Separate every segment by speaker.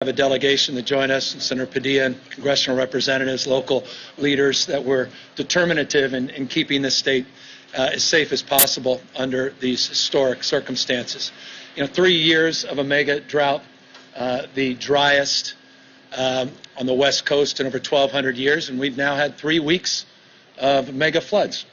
Speaker 1: have a delegation that joined us, and Senator Padilla and congressional representatives, local leaders that were determinative in keeping this state as safe as possible under these historic circumstances. 3 years of a mega drought, the driest on the West Coast in over 1,200 years, and we've now had 3 weeks of mega floods.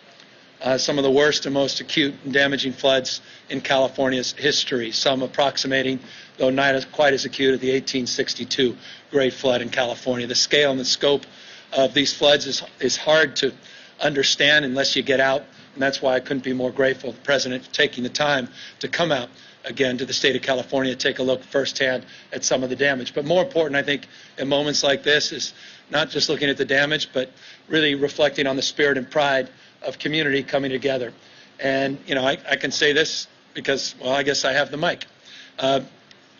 Speaker 1: Some of the worst and most acute and damaging floods in California's history, some approximating, though not quite as acute, as the 1862 Great Flood in California. The scale and the scope of these floods is hard to understand unless you get out, and that's why I couldn't be more grateful to the President for taking the time to come out again to the state of California, take a look firsthand at some of the damage. But more important, I think, in moments like this is not just looking at the damage, but really reflecting on the spirit and pride of community coming together. And, I can say this because, well, I guess I have the mic.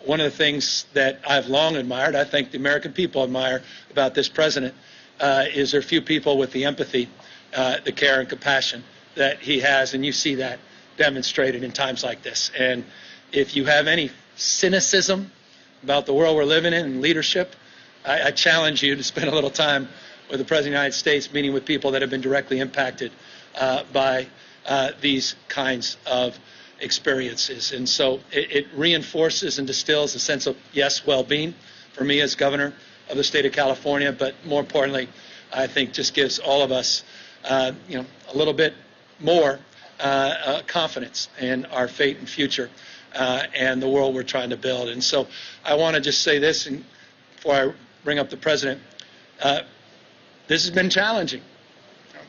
Speaker 1: One of the things that I've long admired, I think the American people admire about this president, is there are few people with the empathy, the care and compassion that he has, and you see that demonstrated in times like this. And if you have any cynicism about the world we're living in and leadership, I challenge you to spend a little time with the President of the United States meeting with people that have been directly impacted by these kinds of experiences. And so it reinforces and distills a sense of, yes, well-being for me as governor of the state of California, but more importantly, I think just gives all of us, a little bit more confidence in our fate and future and the world we're trying to build. And so I want to just say this, and before I bring up the President, this has been challenging.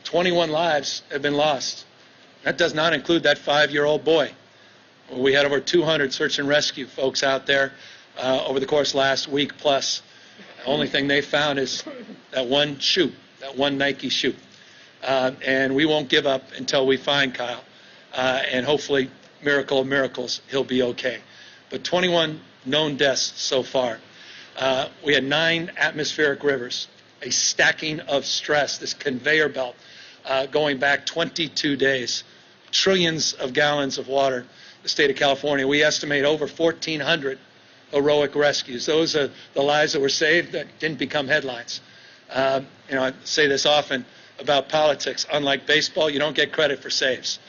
Speaker 1: 21 lives have been lost. That does not include that 5-year-old boy. We had over 200 search and rescue folks out there over the course last week plus. The only thing they found is that one shoe, that one Nike shoe. And we won't give up until we find Kyle. And hopefully, miracle of miracles, he'll be okay. But 21 known deaths so far. We had 9 atmospheric rivers, a stacking of stress, this conveyor belt going back 22 days, trillions of gallons of water. The state of California, we estimate over 1,400 heroic rescues. Those are the lives that were saved that didn't become headlines. I say this often about politics. Unlike baseball, you don't get credit for saves.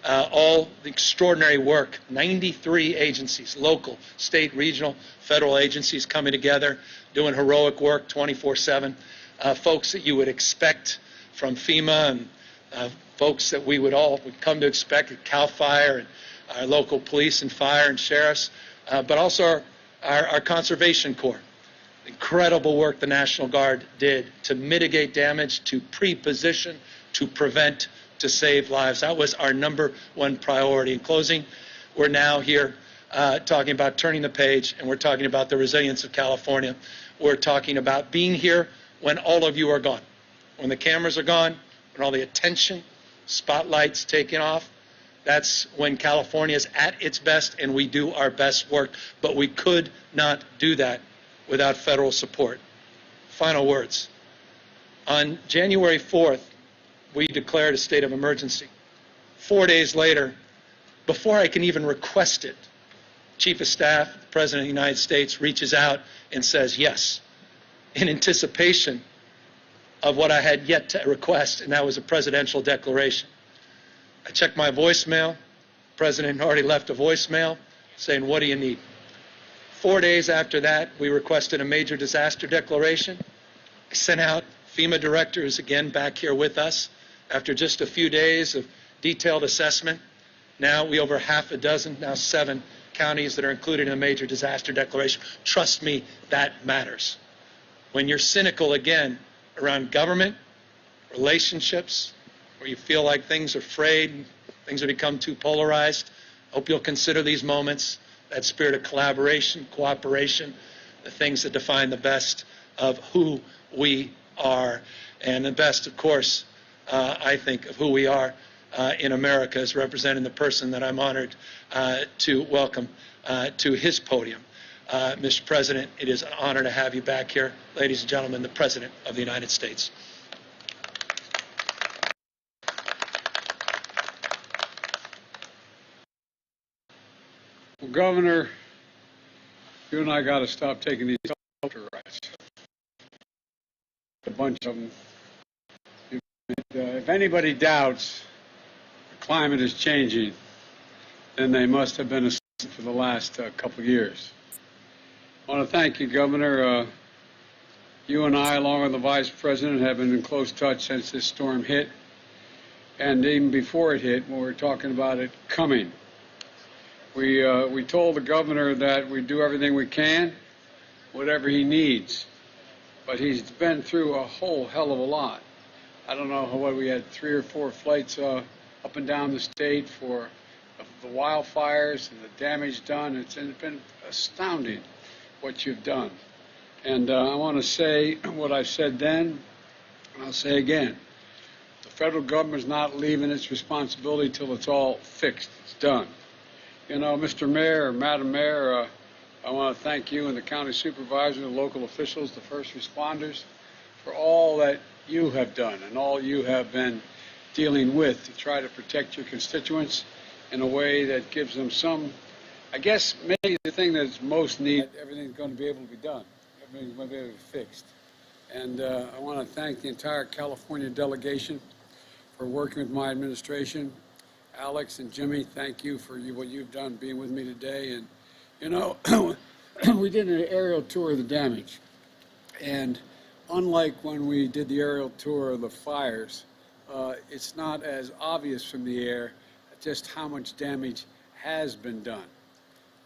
Speaker 1: All the extraordinary work, 93 agencies, local, state, regional, federal agencies coming together, doing heroic work 24/7. Folks that you would expect from FEMA and folks that we would come to expect at CAL FIRE and our local police and fire and sheriffs, but also our Conservation Corps. Incredible work the National Guard did to mitigate damage, to pre-position, to prevent, to save lives. That was our #1 priority. In closing, we're now here talking about turning the page, and we're talking about the resilience of California. We're talking about being here when all of you are gone, when the cameras are gone, when all the attention, spotlights taken off. That's when California is at its best, and we do our best work. But we could not do that without federal support. Final words. On January 4th, we declared a state of emergency. 4 days later, before I can even request it, Chief of Staff, the President of the United States, reaches out and says yes, in anticipation of what I had yet to request, and that was a presidential declaration. I checked my voicemail. The President already left a voicemail saying, "What do you need?" 4 days after that, we requested a major disaster declaration. I sent out FEMA directors again back here with us after just a few days of detailed assessment. Now we over half a dozen, now 7 counties that are included in a major disaster declaration. Trust me, that matters. When you're cynical again around government, relationships, where you feel like things are frayed, things have become too polarized, I hope you'll consider these moments, that spirit of collaboration, cooperation, the things that define the best of who we are. And the best, of course, I think, of who we are in America is representing the person that I'm honored to welcome to his podium. Mr. President, it is an honor to have you back here. Ladies and gentlemen, the President of the United States.
Speaker 2: Well, Governor, you and I got to stop taking these motorists. A bunch of them. If anybody doubts the climate is changing, then they must have been asleep for the last couple of years. I want to thank you, Governor. You and I, along with the Vice President, have been in close touch since this storm hit, and even before it hit, when we were talking about it coming. We told the Governor that we'd do everything we can, whatever he needs, but he's been through a whole hell of a lot. I don't know what we had 3 or 4 flights up and down the state for the wildfires and the damage done. It's been astounding what you've done. And I want to say what I said then, and I'll say again. The federal government's not leaving its responsibility till it's all fixed. It's done. You know, Mr. Mayor or Madam Mayor, I want to thank you and the county supervisor, the local officials, the first responders, for all that you have done and all you have been dealing with to try to protect your constituents in a way that gives them some, I guess, maybe the thing that's most needed, everything's going to be able to be done. Everything's going to be able to be fixed. And I want to thank the entire California delegation for working with my administration. Alex and Jimmy, thank you for what you've done being with me today. And, you know, we did an aerial tour of the damage. And unlike when we did the aerial tour of the fires, it's not as obvious from the air just how much damage has been done.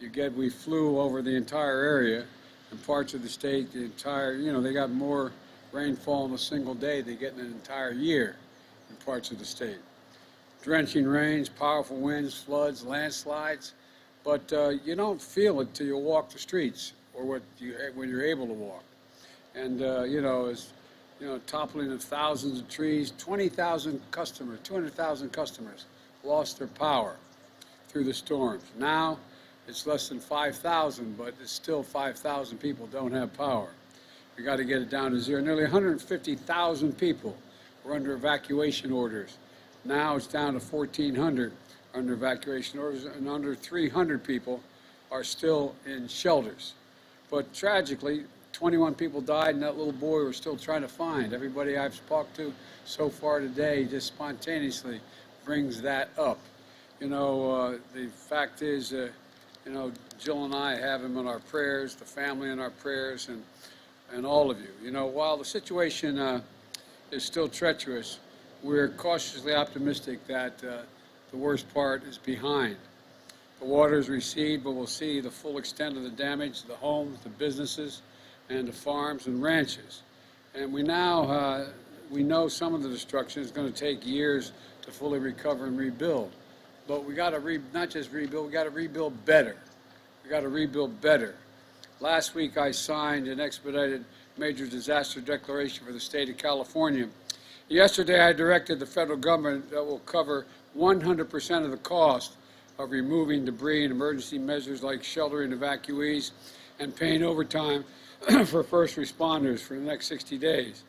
Speaker 2: We flew over the entire area and parts of the state, they got more rainfall in a single day than they get in an entire year in parts of the state. Drenching rains, powerful winds, floods, landslides, but you don't feel it till you walk the streets or when you're able to walk. And, toppling of thousands of trees, 20,000 customers, 200,000 customers lost their power through the storms. Now, it's less than 5,000, but it's still 5,000 people don't have power. We got to get it down to zero. Nearly 150,000 people were under evacuation orders. Now it's down to 1,400 under evacuation orders, and under 300 people are still in shelters. But tragically, 21 people died, and that little boy we're still trying to find. Everybody I've talked to so far today just spontaneously brings that up. The fact is, Jill and I have him in our prayers, the family in our prayers, and all of you. While the situation is still treacherous, we're cautiously optimistic that the worst part is behind. The waters recede, but we'll see the full extent of the damage to the homes, the businesses, and the farms and ranches. And we know some of the destruction is going to take years to fully recover and rebuild. But we got to not just rebuild, we got to rebuild better. We got to rebuild better. Last week I signed an expedited major disaster declaration for the state of California. Yesterday I directed the federal government that will cover 100% of the cost of removing debris and emergency measures like sheltering evacuees and paying overtime for first responders for the next 60 days.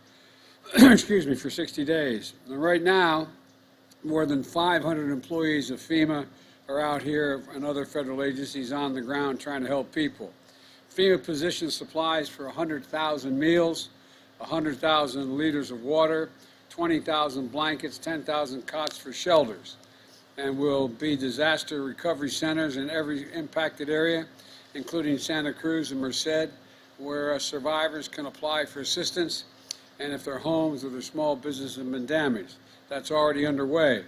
Speaker 2: For 60 days. And right now, more than 500 employees of FEMA are out here and other federal agencies on the ground trying to help people. FEMA positions supplies for 100,000 meals, 100,000 liters of water, 20,000 blankets, 10,000 cots for shelters, and will be disaster recovery centers in every impacted area, including Santa Cruz and Merced, where survivors can apply for assistance and if their homes or their small businesses have been damaged. That's already underway.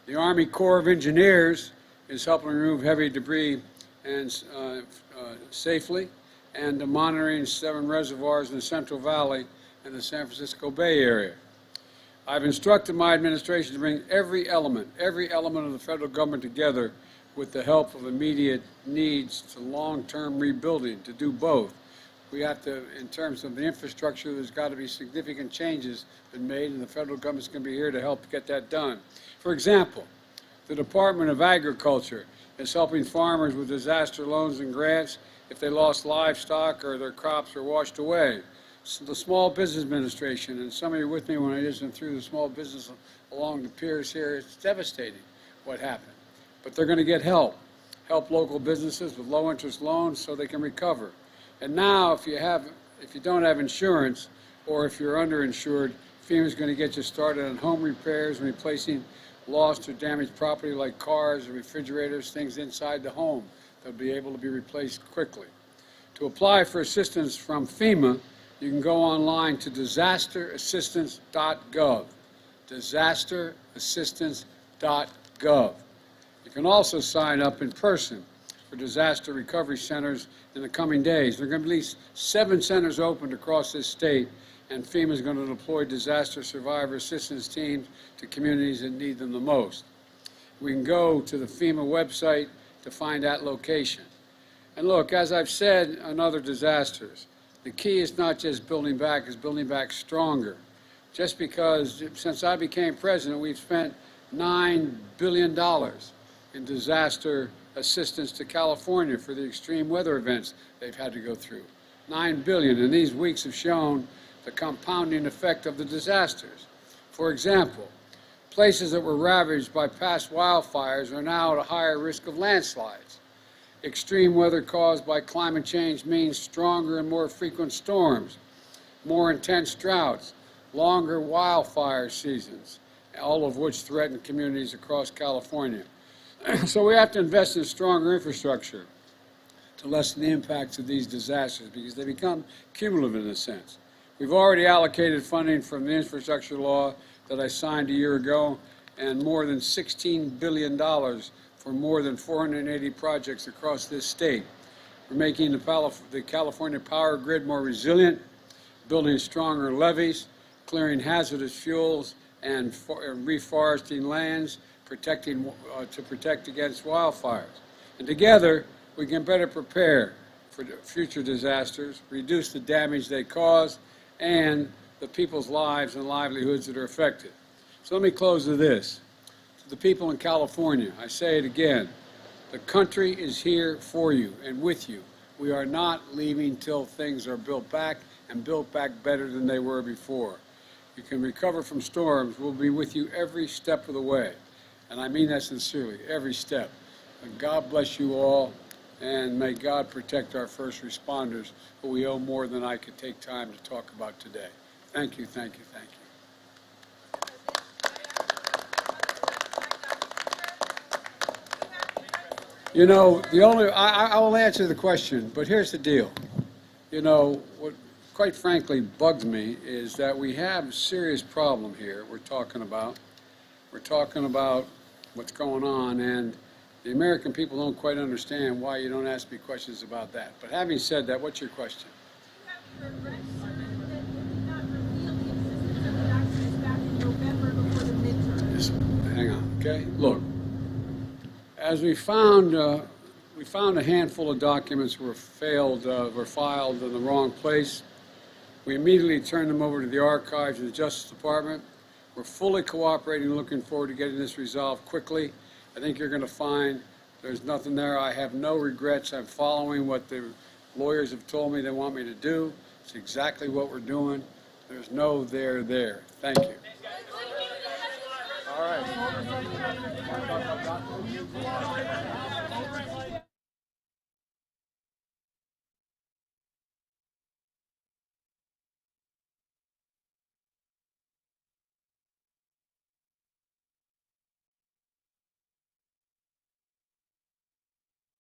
Speaker 2: The Army Corps of Engineers is helping remove heavy debris and safely, and monitoring 7 reservoirs in the Central Valley and the San Francisco Bay Area. I've instructed my administration to bring every element of the federal government together with the help of immediate needs to long-term rebuilding, to do both. We have to, in terms of the infrastructure, there's got to be significant changes been made, and the federal government's going to be here to help get that done. For example, the Department of Agriculture is helping farmers with disaster loans and grants if they lost livestock or their crops were washed away. So the Small Business Administration, and some of you were with me when I just went through the small business along the piers here, it's devastating what happened. But they're going to get help local businesses with low-interest loans so they can recover. And now, if if you don't have insurance or if you're underinsured, FEMA is going to get you started on home repairs and replacing lost or damaged property like cars or refrigerators, things inside the home that'll be able to be replaced quickly. To apply for assistance from FEMA, you can go online to disasterassistance.gov. Disasterassistance.gov. You can also sign up in person for disaster recovery centers in the coming days. There are going to be at least 7 centers opened across this state, and FEMA is going to deploy disaster survivor assistance teams to communities that need them the most. We can go to the FEMA website to find that location. And look, as I've said on other disasters, the key is not just building back, it's building back stronger. Just because since I became president, we've spent $9 billion in disaster assistance to California for the extreme weather events they've had to go through. $9 billion, and these weeks have shown the compounding effect of the disasters. For example, places that were ravaged by past wildfires are now at a higher risk of landslides. Extreme weather caused by climate change means stronger and more frequent storms, more intense droughts, longer wildfire seasons, all of which threaten communities across California. So we have to invest in stronger infrastructure to lessen the impacts of these disasters because they become cumulative in a sense. We've already allocated funding from the infrastructure law that I signed a year ago and more than $16 billion for more than 480 projects across this state. We're making the California power grid more resilient, building stronger levees, clearing hazardous fuels, and reforesting lands, to protect against wildfires. And together, we can better prepare for future disasters, reduce the damage they cause, and the people's lives and livelihoods that are affected. So let me close with this. To the people in California, I say it again, the country is here for you and with you. We are not leaving till things are built back and built back better than they were before. You can recover from storms. We'll be with you every step of the way. And I mean that sincerely, every step. And God bless you all, and may God protect our first responders, who we owe more than I could take time to talk about today. Thank you, thank you, thank you. You know, I will answer the question, but here's the deal. You know, what quite frankly bugs me is that we have a serious problem here we're talking about. We're talking about what's going on, and the American people don't quite understand why you don't ask me questions about that. But having said that, what's your question?
Speaker 3: You have regret that you did not reveal the existence of the documents back in November before the midterm.
Speaker 2: Just hang on, okay? Look, as we found a handful of documents were filed in the wrong place. We immediately turned them over to the archives of the Justice Department. We're fully cooperating and looking forward to getting this resolved quickly. I think you're going to find there's nothing there. I have no regrets. I'm following what the lawyers have told me they want me to do. It's exactly what we're doing. There's no there there. Thank you. All right.